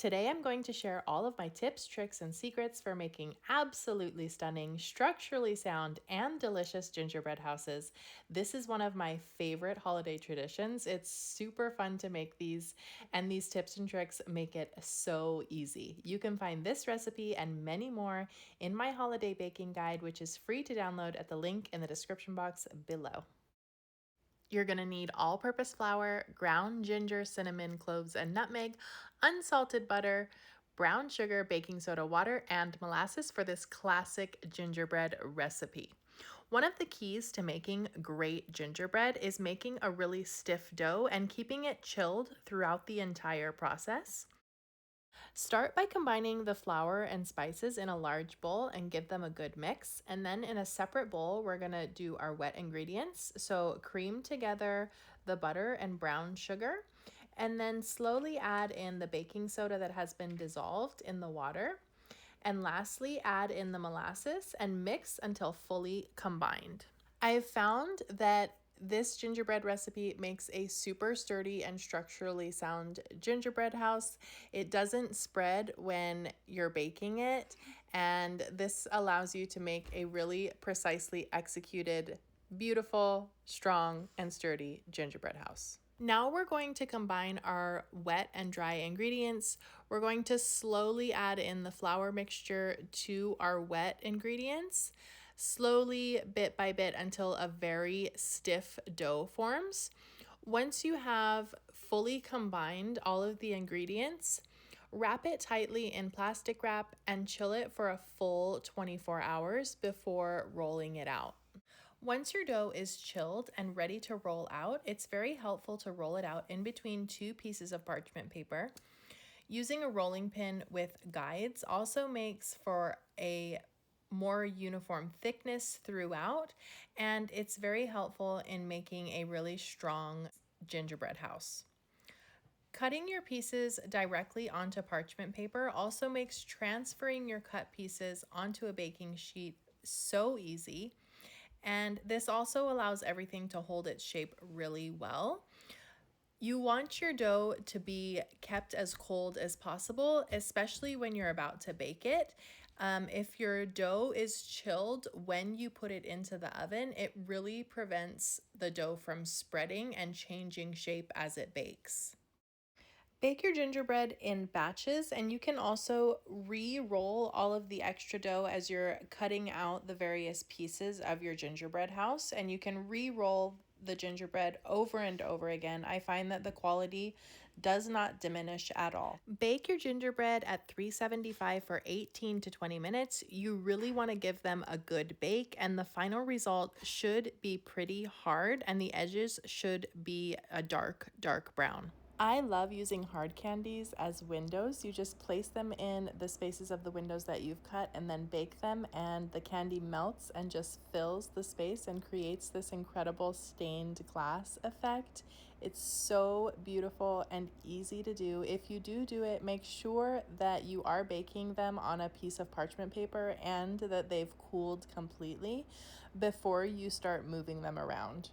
Today I'm going to share all of my tips, tricks, and secrets for making absolutely stunning, structurally sound, and delicious gingerbread houses. This is one of my favorite holiday traditions. It's super fun to make these, and these tips and tricks make it so easy. You can find this recipe and many more in my holiday baking guide, which is free to download at the link in the description box below. You're going to need all-purpose flour, ground ginger, cinnamon, cloves, and nutmeg, unsalted butter, brown sugar, baking soda, water, and molasses for this classic gingerbread recipe. One of the keys to making great gingerbread is making a really stiff dough and keeping it chilled throughout the entire process. Start by combining the flour and spices in a large bowl and give them a good mix. And then in a separate bowl, we're gonna do our wet ingredients. So cream together the butter and brown sugar, and then slowly add in the baking soda that has been dissolved in the water. And lastly, add in the molasses and mix until fully combined. I've found that this gingerbread recipe makes a super sturdy and structurally sound gingerbread house. It doesn't spread when you're baking it, and this allows you to make a really precisely executed, beautiful, strong, and sturdy gingerbread house. Now we're going to combine our wet and dry ingredients. We're going to slowly add in the flour mixture to our wet ingredients, slowly, bit by bit, until a very stiff dough forms. Once you have fully combined all of the ingredients, wrap it tightly in plastic wrap and chill it for a full 24 hours before rolling it out. Once your dough is chilled and ready to roll out, it's very helpful to roll it out in between two pieces of parchment paper. Using a rolling pin with guides also makes for a more uniform thickness throughout, and it's very helpful in making a really strong gingerbread house. Cutting your pieces directly onto parchment paper also makes transferring your cut pieces onto a baking sheet so easy. And this also allows everything to hold its shape really well. You want your dough to be kept as cold as possible, especially when you're about to bake it. If your dough is chilled when you put it into the oven, it really prevents the dough from spreading and changing shape as it bakes. Bake your gingerbread in batches, and you can also re-roll all of the extra dough as you're cutting out the various pieces of your gingerbread house, and you can re-roll the gingerbread over and over again. I find that the quality does not diminish at all. Bake your gingerbread at 375 for 18 to 20 minutes. You really want to give them a good bake, and the final result should be pretty hard, and the edges should be a dark brown. I love using hard candies as windows. You just place them in the spaces of the windows that you've cut and then bake them, and the candy melts and just fills the space and creates this incredible stained glass effect. It's so beautiful and easy to do. If you do it, make sure that you are baking them on a piece of parchment paper and that they've cooled completely before you start moving them around.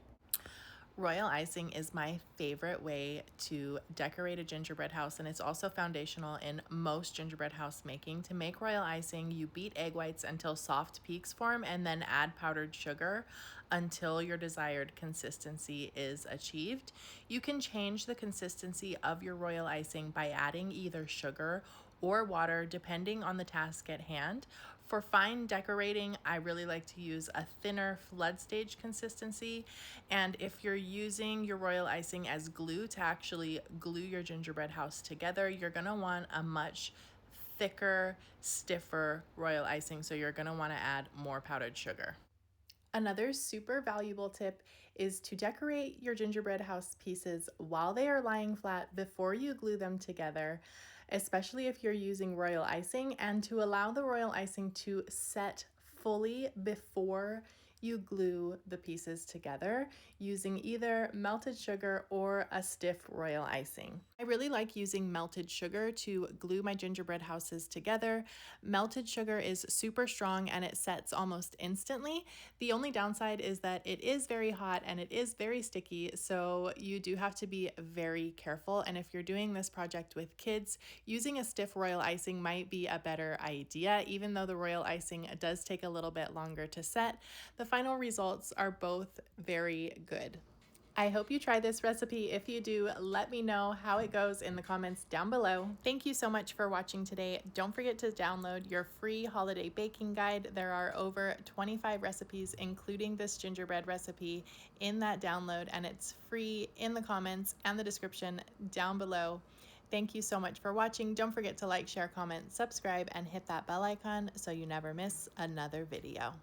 Royal icing is my favorite way to decorate a gingerbread house, and it's also foundational in most gingerbread house making. To make royal icing, you beat egg whites until soft peaks form and then add powdered sugar until your desired consistency is achieved. You can change the consistency of your royal icing by adding either sugar or water depending on the task at hand. For fine decorating, I really like to use a thinner flood stage consistency. And if you're using your royal icing as glue to actually glue your gingerbread house together, you're gonna want a much thicker, stiffer royal icing. So you're gonna wanna add more powdered sugar. Another super valuable tip is to decorate your gingerbread house pieces while they are lying flat before you glue them together, especially if you're using royal icing, and to allow the royal icing to set fully before you glue the pieces together using either melted sugar or a stiff royal icing. I really like using melted sugar to glue my gingerbread houses together. Melted sugar is super strong and it sets almost instantly. The only downside is that it is very hot and it is very sticky, so you do have to be very careful. And if you're doing this project with kids, using a stiff royal icing might be a better idea. Even though the royal icing does take a little bit longer to set, the final results are both very good. I hope you try this recipe. If you do, let me know how it goes in the comments down below. Thank you so much for watching today. Don't forget to download your free holiday baking guide. There are over 25 recipes, including this gingerbread recipe, in that download, and it's free in the comments and the description down below. Thank you so much for watching. Don't forget to like, share, comment, subscribe, and hit that bell icon so you never miss another video.